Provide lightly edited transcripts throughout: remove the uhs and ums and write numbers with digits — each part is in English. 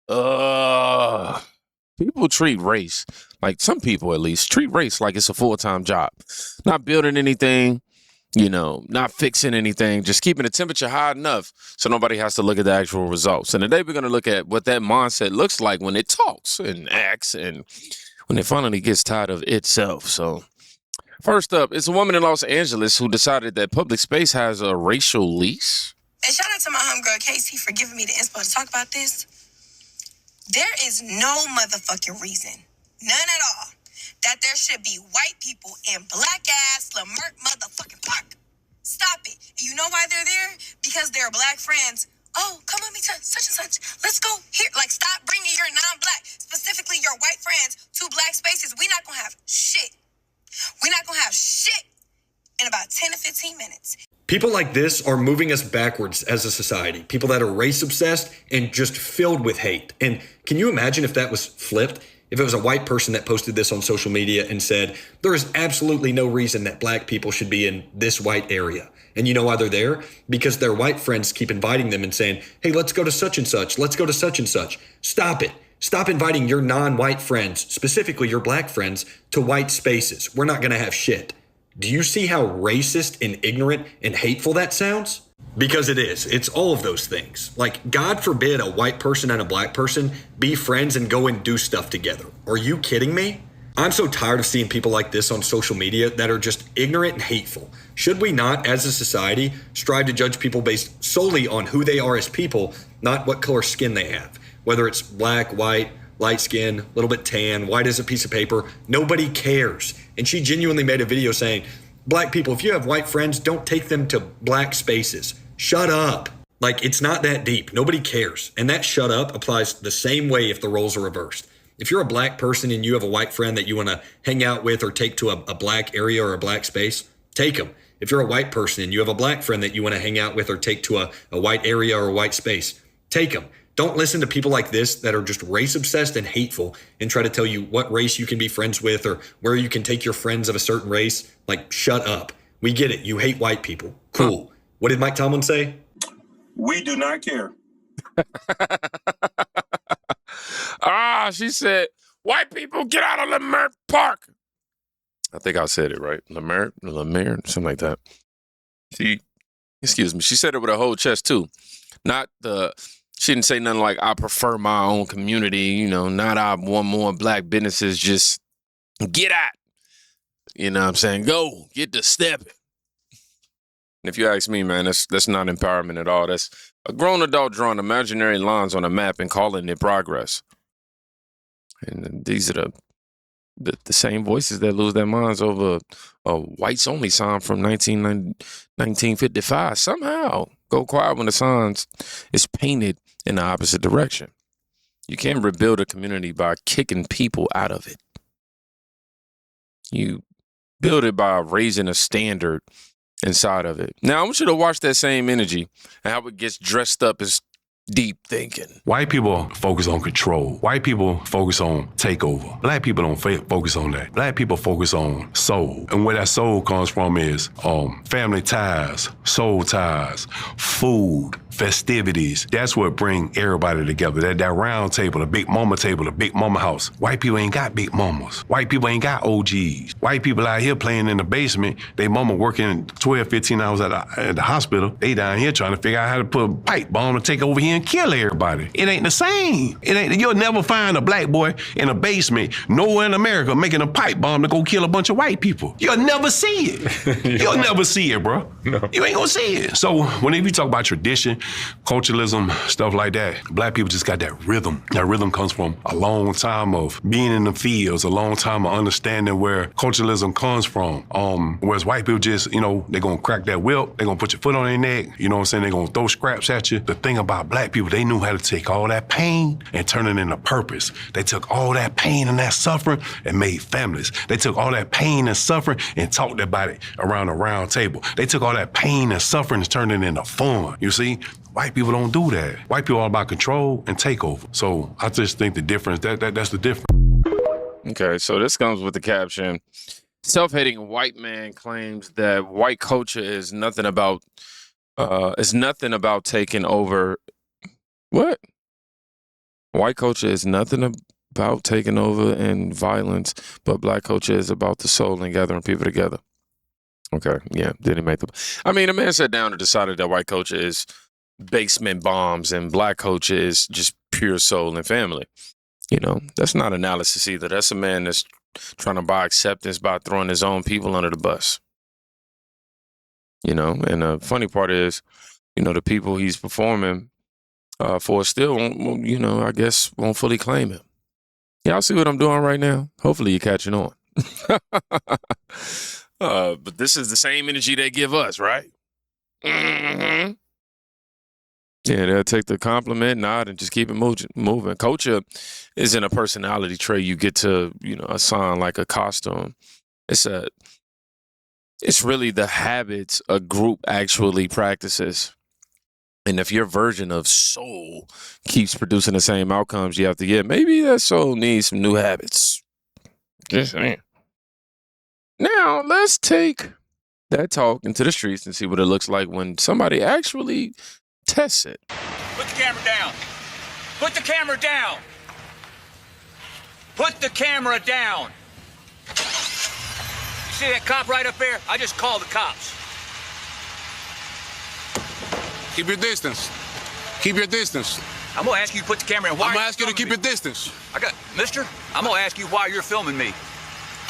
Uh, People treat race, like some people at least, treat race like it's a full-time job. Not building anything, not fixing anything, just keeping the temperature high enough so nobody has to look at the actual results. And today we're going to look at what that mindset looks like when it talks and acts and when it finally gets tired of itself. So first up, it's a woman in Los Angeles who decided that public space has a racial lease. And shout out to my homegirl Casey for giving me the inspo to talk about this. There is no motherfucking reason, none at all, that there should be white people in black-ass Lamert motherfucking park. Stop it. You know why they're there? Because they're black friends. Oh, come with me to such and such. Let's go here. Like, stop bringing your non-black, specifically your white friends, to black spaces. We're not going to have shit. We're not going to have shit in about 10 to 15 minutes. People like this are moving us backwards as a society. People that are race obsessed and just filled with hate. And can you imagine if that was flipped? If it was a white person that posted this on social media and said, there is absolutely no reason that black people should be in this white area. And you know why they're there? Because their white friends keep inviting them and saying, hey, let's go to such and such. Let's go to such and such. Stop it. Stop inviting your non-white friends, specifically your black friends, to white spaces. We're not going to have shit. Do you see how racist and ignorant and hateful that sounds? Because it is. It's all of those things. Like, God forbid a white person and a black person be friends and go and do stuff together. Are you kidding me? I'm so tired of seeing people like this on social media that are just ignorant and hateful. Should we not, as a society, strive to judge people based solely on who they are as people, not what color skin they have? Whether it's black, white, light skin, a little bit tan, white as a piece of paper, nobody cares. And she genuinely made a video saying, black people, if you have white friends, don't take them to black spaces. Shut up. Like, it's not that deep. Nobody cares. And that shut up applies the same way if the roles are reversed. If you're a black person and you have a white friend that you want to hang out with or take to a black area or a black space, take them. If you're a white person and you have a black friend that you want to hang out with or take to a white area or a white space, take them. Don't listen to people like this that are just race obsessed and hateful and try to tell you what race you can be friends with or where you can take your friends of a certain race. Like, shut up. We get it. You hate white people. Cool. What did Mike Tomlin say? We do not care. She said, white people, get out of Lamert Park. I think I said it right. Lamert, something like that. She said it with her whole chest too. She didn't say nothing like, I prefer my own community, not I want more black businesses, just get out. You know what I'm saying? Go, get to stepping. And if you ask me, man, that's not empowerment at all. That's a grown adult drawing imaginary lines on a map and calling it progress. And these are the same voices that lose their minds over a whites only sign from 1955. Somehow go quiet when the sign is painted in the opposite direction. You can't rebuild a community by kicking people out of it. You build it by raising a standard inside of it. Now, I want you to watch that same energy and how it gets dressed up as deep thinking. White people focus on control. White people focus on takeover. Black people don't focus on that. Black people focus on soul. And where that soul comes from is family ties, soul ties, food, festivities. That's what bring everybody together. That round table, the big mama table, the big mama house. White people ain't got big mamas. White people ain't got OGs. White people out here playing in the basement. They mama working 12, 15 hours at the hospital. They down here trying to figure out how to put a pipe bomb to take over here and kill everybody. It ain't the same. You'll never find a black boy in a basement nowhere in America making a pipe bomb to go kill a bunch of white people. You'll never see it. You'll never see it, bro. No. You ain't gonna see it. So whenever you talk about tradition, culturalism, stuff like that, black people just got that rhythm. That rhythm comes from a long time of being in the fields, a long time of understanding where culturalism comes from. Whereas white people just, they're gonna crack that whip, they're gonna put your foot on their neck, you know what I'm saying? They're gonna throw scraps at you. The thing about black people, they knew how to take all that pain and turn it into purpose. They took all that pain and that suffering and made families. They took all that pain and suffering and talked about it around a round table. They took all that pain and suffering and turned it into fun, you see? White people don't do that. White people are all about control and takeover. So I just think the difference, that's the difference. Okay, so this comes with the caption, self-hating white man claims that white culture is nothing about taking over. What? White culture is nothing about taking over and violence, but black culture is about the soul and gathering people together. Okay, yeah. Did he make the? I mean, a man sat down and decided that white culture is basement bombs and black culture is just pure soul and family. You know, that's not analysis either. That's a man that's trying to buy acceptance by throwing his own people under the bus. You know, and the funny part is, you know, the people he's performing for still won't, you know, I guess won't fully claim him. Y'all see what I'm doing right now? Hopefully you're catching on. But this is the same energy they give us, right? Mm-hmm. Yeah, they'll take the compliment, nod, and just keep it moving. Culture isn't a personality trait you get to, you know, assign like a costume. It's really the habits a group actually practices. And if your version of soul keeps producing the same outcomes you have to get, maybe that soul needs some new habits. Just saying. Now, let's take that talk into the streets and see what it looks like when somebody actually tests it. Put the camera down. Put the camera down. Put the camera down. You see that cop right up there? I just called the cops. Keep your distance. Keep your distance. I'm gonna ask you to put the camera in. Why I'm are gonna ask you to filming keep me? your distance. Mister, I'm gonna ask you why you're filming me.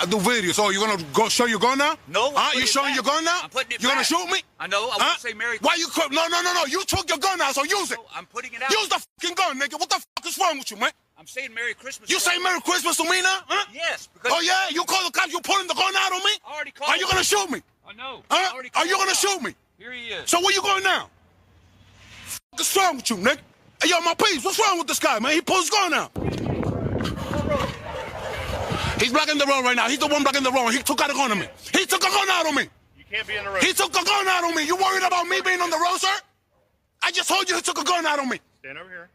I do videos. Oh, you're gonna go show your gun now? No. I'm You putting it showing back. your gun now? I'm putting it You gonna back. shoot me? I know. I want to say Merry Why you? No. You took your gun out, so use it. No, I'm putting it out. Use the fucking gun, nigga. What the fuck is wrong with you, man? I'm saying Merry Christmas. You say Merry Christmas to me now? Huh? Yes. Because Oh yeah? You call the cops? You pulling the gun out on me? I already called. Are you gonna shoot me? I know. Huh? I already Are you called gonna the shoot cops. me? Here he is. So where you going now? What's wrong with you, nigga? Hey, yo, my peace. What's wrong with this guy, man? He pulls his gun out. He's blocking the road right now. He's the one blocking the road. He took out a gun on me. He took a gun out on me. You can't be in the road. He took a gun out on me. You worried about me being on the road, sir? I just told you he took a gun out on me. Stand over here.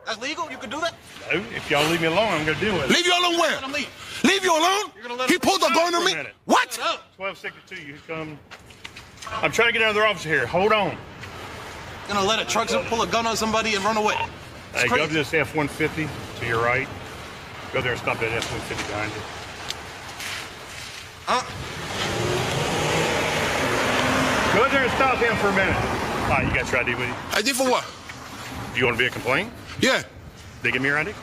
That's legal. You can do that. No, if y'all leave me alone, I'm gonna deal with it. Leave you alone where? Let him leave. Leave you alone? You're gonna let He him pulled a stop gun on for a me? minute. What? 1262, you come. I'm trying to get another officer here. Hold on. Gonna let a truck pull a gun on somebody and run away. Hey, go to this F-150 to your right. Go there and stop that F-150 behind you. Go there and stop him for a minute. All right, you got your ID with you? I did for what? Do you want to be a complaint? Yeah. They give me your ID?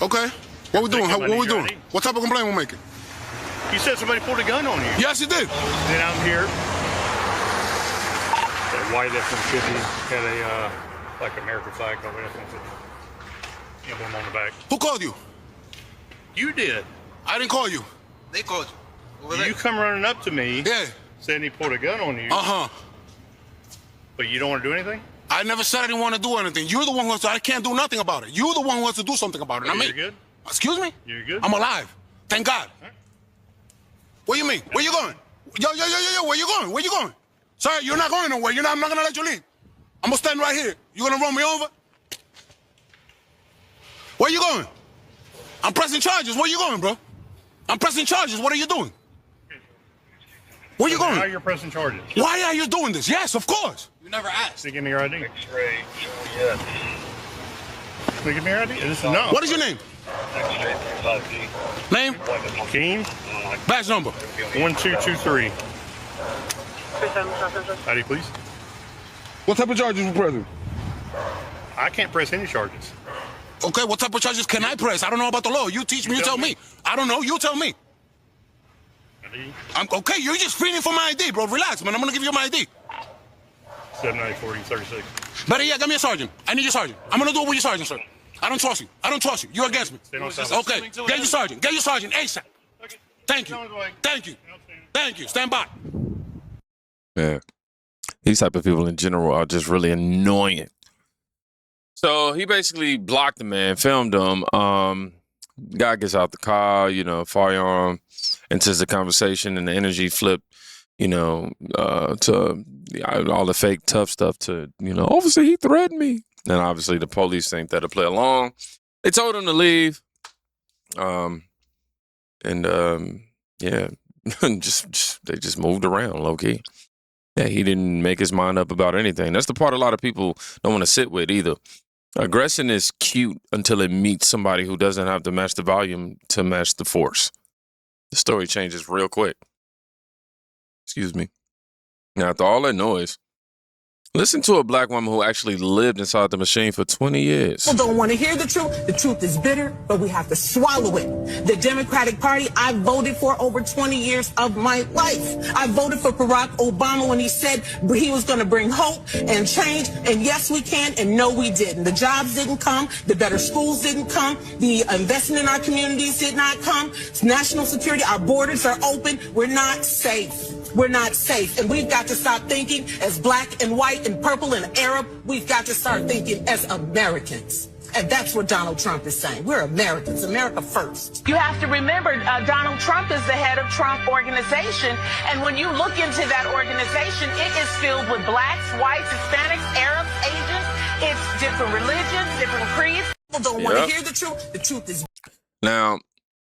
Okay. What we doing? Take What money, we your doing? ID. What type of complaint we making? You said somebody pulled a gun on you. Yes, he did. Then out here, that white F-150 had a, like American flag over F-150. Emblem on the back. Who called you? You did. I didn't call you. They called you. Over there. You come running up to me Yeah. saying he pulled a gun on you, Uh-huh. but you don't want to do anything? I never said I didn't want to do anything. You're the one who has to, I can't do nothing about it. You're the one who has to do something about it, not me. You're good? Excuse me? You're good? I'm alive. Thank God. Right. What do you mean? Where you going? Yo, where you going? Where you going? Sir, you're not going nowhere. I'm not gonna let you leave. I'm gonna stand right here. You gonna run me over? Where you going? I'm pressing charges. Where you going, bro? I'm pressing charges. What are you doing? Where you Now going? you're pressing charges. Why are you doing this? Yes, of course. You never asked. They give me your ID. They give me your ID? This is no. What is your name? Name? King Badge number. 1223. ID, please. What type of charges you pressing? I can't press any charges. Okay, what type of charges can I press? I don't know about the law. You teach me, you tell me. I don't know, you tell me. ID I'm okay, you're just screening for my ID, bro. Relax, man. I'm gonna give you my ID. 790-40-36. Better yet, give me a sergeant. I need your sergeant. I'm gonna do it with your sergeant, sir. I don't trust you. I don't trust you. You're against me. Stand on side. Okay, get your sergeant. Get your sergeant ASAP. Okay. Thank you. Thank you. Thank you. Stand by. Yeah. These type of people in general are just really annoying. So he basically blocked the man, filmed him. Guy gets out the car, you know, firearm, enters the conversation, and the energy flipped, you know, to all the fake tough stuff to, you know, obviously he threatened me. And obviously the police think that'll play along. They told him to leave. Yeah, they just moved around low key. Yeah, he didn't make his mind up about anything. That's the part a lot of people don't want to sit with either. Aggression is cute until it meets somebody who doesn't have to match the volume to match the force. The story changes real quick. Excuse me. Now, after all that noise, listen to a black woman who actually lived inside the machine for 20 years. People don't want to hear the truth. The truth is bitter, but we have to swallow it. The Democratic Party, I voted for over 20 years of my life. I voted for Barack Obama when he said he was going to bring hope and change. And yes, we can. And no, we didn't. The jobs didn't come. The better schools didn't come. The investment in our communities did not come. National security, our borders are open. We're not safe. We're not safe. And we've got to stop thinking as black and white and purple and Arab. We've got to start thinking as Americans. And that's what Donald Trump is saying. We're Americans. America first. You have to remember, Donald Trump is the head of Trump Organization. And when you look into that organization, it is filled with blacks, whites, Hispanics, Arabs, Asians. It's different religions, different creeds. People don't want to hear the truth. The truth is... Now,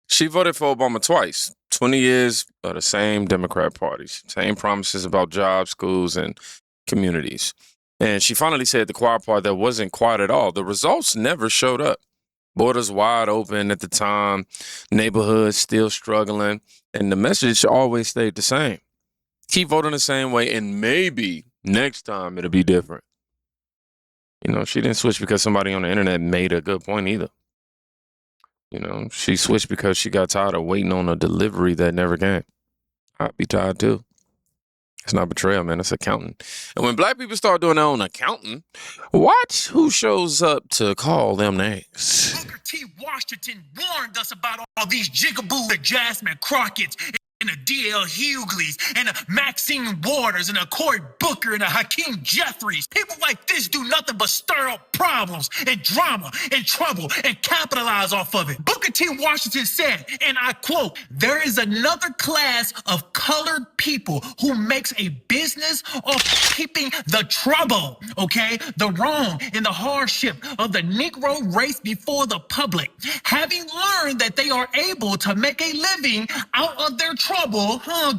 she voted for Obama twice. 20 years of the same Democrat parties, same promises about jobs, schools, and communities. And she finally said the quiet part that wasn't quiet at all. The results never showed up. Borders wide open at the time, neighborhoods still struggling, and the message always stayed the same. Keep voting the same way, and maybe next time it'll be different. You know, she didn't switch because somebody on the internet made a good point either. You know, she switched because she got tired of waiting on a delivery that never came. I'd be tired too. It's not betrayal, man. It's accounting. And when black people start doing their own accounting, watch who shows up to call them names. Booker T. Washington warned us about all these jigaboo, the Jasmine Crockett's, and the D.L. Hugleys, and the Maxine Waters, and the Cory Booker, and the Hakeem Jeffries. People like this do nothing but stir up problems and drama and trouble and capitalize off of it. Booker T. Washington said, and I quote, "There is another class of colored people who makes a business of keeping the trouble, okay, the wrong and the hardship of the Negro race before the public. Having learned that they are able to make a living out of their trouble,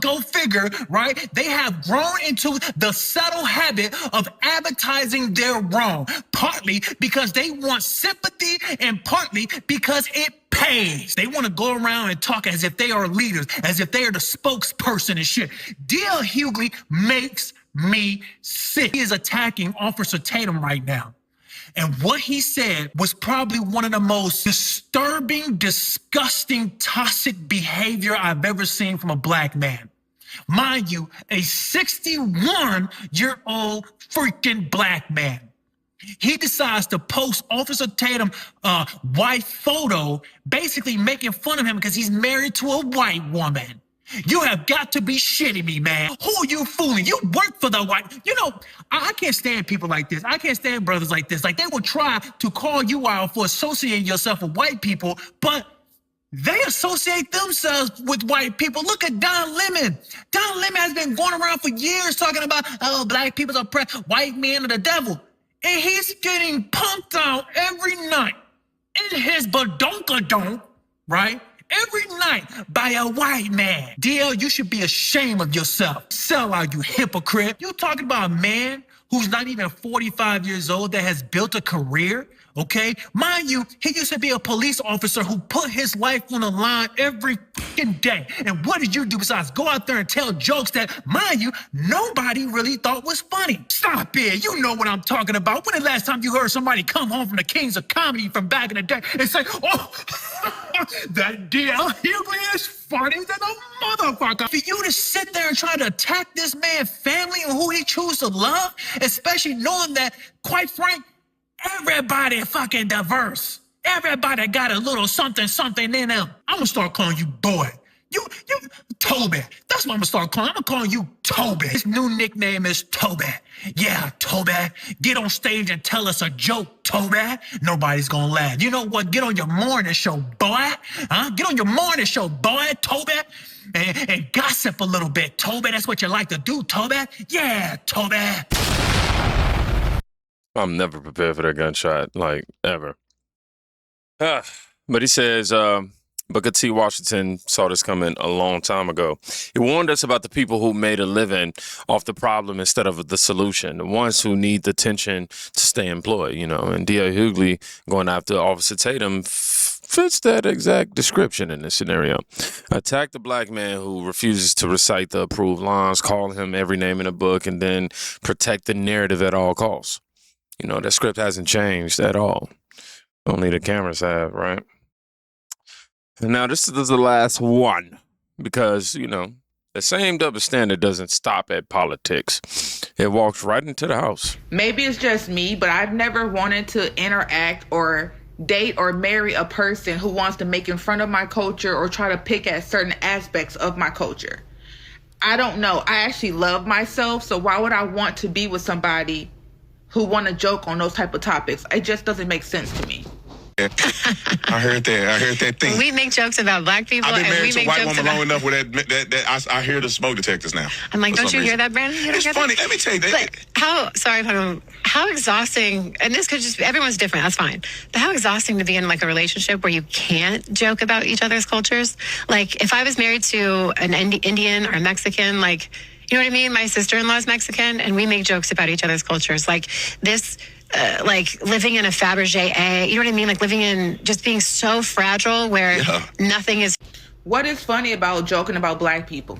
go figure, right? They have grown into the subtle habit of advertising their wrong, partly because they want sympathy and partly because it pays. They want to go around and talk as if they are leaders, as if they are the spokesperson and shit. D.L. Hughley makes me sick. He is attacking Officer Tatum right now. And what he said was probably one of the most disturbing, disgusting, toxic behavior I've ever seen from a black man. Mind you, a 61-year-old freaking black man. He decides to post Officer Tatum's wife photo, basically making fun of him because he's married to a white woman. You have got to be shitting me, man. Who are you fooling? You work for the white. You know, I can't stand people like this. I can't stand brothers like this. Like, they will try to call you out for associating yourself with white people, but they associate themselves with white people. Look at Don Lemon. Don Lemon has been going around for years talking about, oh, black people are white men are the devil. And he's getting pumped out every night in his badonkadonk, right? Every night by a white man. DL, you should be ashamed of yourself. Sell out, you hypocrite. You talking about a man who's not even 45 years old that has built a career, okay? Mind you, he used to be a police officer who put his life on the line every fucking day. And what did you do besides go out there and tell jokes that, mind you, nobody really thought was funny? Stop it. You know what I'm talking about. When the last time you heard somebody come home from the Kings of Comedy from back in the day and say, oh, that D.L. Hughley is funny than a motherfucker. For you to sit there and try to attack this man's family and who he chooses to love, especially knowing that, quite frank, everybody fucking diverse. Everybody got a little something in them. I'm gonna start calling you boy. You, Toby. That's what I'm gonna start calling. I'm gonna call you Toby. His new nickname is Toby. Yeah, Toby. Get on stage and tell us a joke, Toby. Nobody's gonna laugh. You know what? Get on your morning show, boy. Get on your morning show, boy, Toby. And gossip a little bit, Toby. That's what you like to do, Toby. Yeah, Toby. I'm never prepared for that gunshot, like, ever. But he says, Booker T. Washington saw this coming a long time ago. He warned us about the people who made a living off the problem instead of the solution, the ones who need the attention to stay employed, and D.A. Hughley going after Officer Tatum fits that exact description in this scenario. Attack the black man who refuses to recite the approved lines, call him every name in the book, and then protect the narrative at all costs. That script hasn't changed at all. Only the cameras have, right? And now this is the last one because, the same double standard doesn't stop at politics. It walks right into the house. Maybe it's just me, but I've never wanted to interact or date or marry a person who wants to make fun of my culture or try to pick at certain aspects of my culture. I don't know. I actually love myself, so why would I want to be with somebody who want to joke on those type of topics? It just doesn't make sense to me. I heard that thing. We make jokes about black people. I've been married to a white woman about... long enough with that I hear the smoke detectors now. I'm like, don't you hear that, Brandon? It's funny. Let me tell you that. How exhausting, and this could just be, everyone's different, that's fine. But how exhausting to be in like a relationship where you can't joke about each other's cultures? Like if I was married to an Indian or a Mexican, like, you know what I mean? My sister-in-law is Mexican and we make jokes about each other's cultures. Like this, like living in a Fabergé A, you know what I mean? Like living in, just being so fragile where nothing is. What is funny about joking about black people?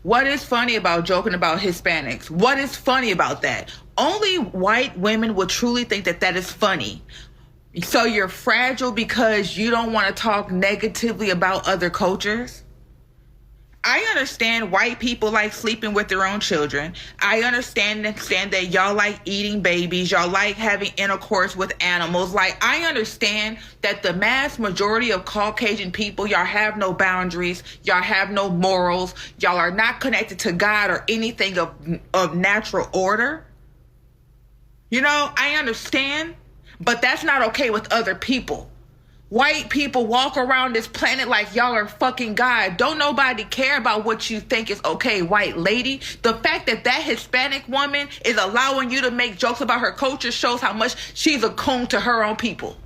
What is funny about joking about Hispanics? What is funny about that? Only white women would truly think that that is funny. So you're fragile because you don't want to talk negatively about other cultures? I understand white people like sleeping with their own children. I understand that y'all like eating babies. Y'all like having intercourse with animals. Like, I understand that the mass majority of Caucasian people, y'all have no boundaries. Y'all have no morals. Y'all are not connected to God or anything of natural order. I understand, but that's not okay with other people. White people walk around this planet like y'all are fucking God. Don't nobody care about what you think is okay, white lady. The fact that Hispanic woman is allowing you to make jokes about her culture shows how much she's a coon to her own people.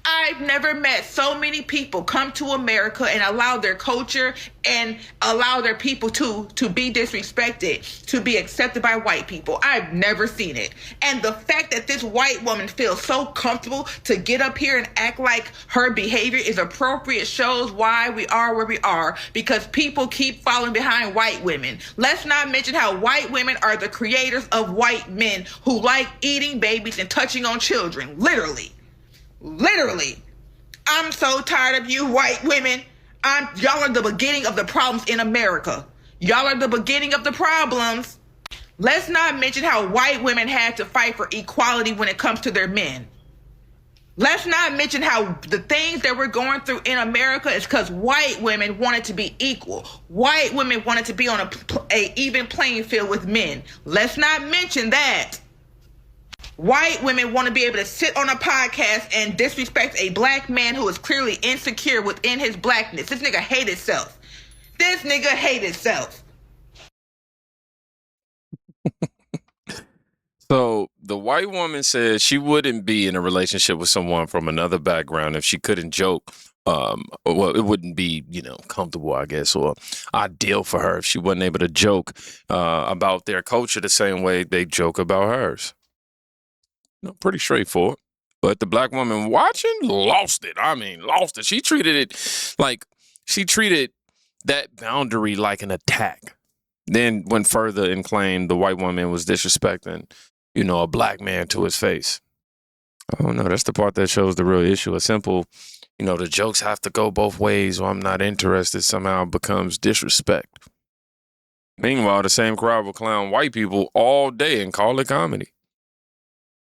I've never met so many people come to America and allow their culture and allow their people to be disrespected, to be accepted by white people. I've never seen it. And the fact that this white woman feels so comfortable to get up here and act like her behavior is appropriate shows why we are where we are, because people keep falling behind white women. Let's not mention how white women are the creators of white men who like eating babies and touching on children. Literally. I'm so tired of you white women. Y'all are the beginning of the problems in America. Y'all are the beginning of the problems. Let's not mention how white women had to fight for equality when it comes to their men. Let's not mention how the things that we're going through in America is because white women wanted to be equal. White women wanted to be on a even playing field with men. Let's not mention that. White women want to be able to sit on a podcast and disrespect a black man who is clearly insecure within his blackness. This nigga hate himself. So the white woman said she wouldn't be in a relationship with someone from another background if she couldn't joke. Well, it wouldn't be, comfortable, I guess, or ideal for her if she wasn't able to joke about their culture the same way they joke about hers. Pretty straightforward. But the black woman watching lost it. Lost it. She treated that boundary like an attack. Then went further and claimed the white woman was disrespecting, a black man to his face. Oh no, that's the part that shows the real issue. A simple, the jokes have to go both ways or I'm not interested somehow becomes disrespect. Meanwhile, the same crowd will clown white people all day and call it comedy.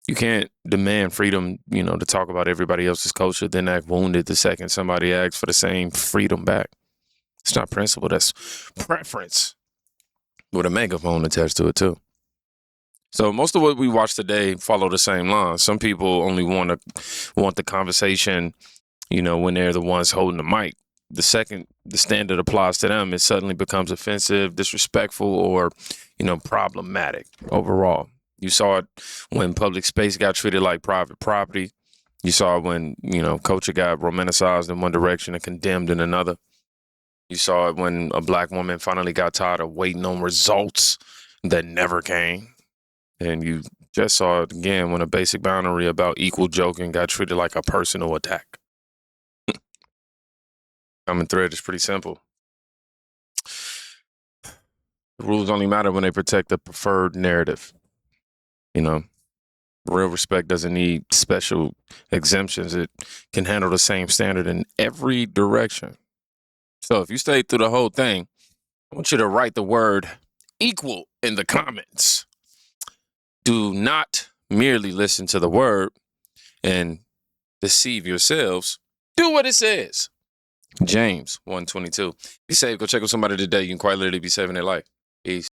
You can't demand freedom, to talk about everybody else's culture, then act wounded the second somebody asks for the same freedom back. It's not principle, that's preference. With a megaphone attached to it, too. So most of what we watch today follow the same lines. Some people only want the conversation, when they're the ones holding the mic. The second the standard applies to them, it suddenly becomes offensive, disrespectful, or, problematic overall. You saw it when public space got treated like private property. You saw it when, culture got romanticized in one direction and condemned in another. You saw it when a black woman finally got tired of waiting on results that never came. And you just saw it again when a basic boundary about equal joking got treated like a personal attack. Common thread is pretty simple. The rules only matter when they protect the preferred narrative. Real respect doesn't need special exemptions. It can handle the same standard in every direction. So if you stay through the whole thing, I want you to write the word equal in the comments. Do not merely listen to the word and deceive yourselves. Do what it says. James 1:22. Be safe. Go check with somebody today. You can quite literally be saving their life. Peace.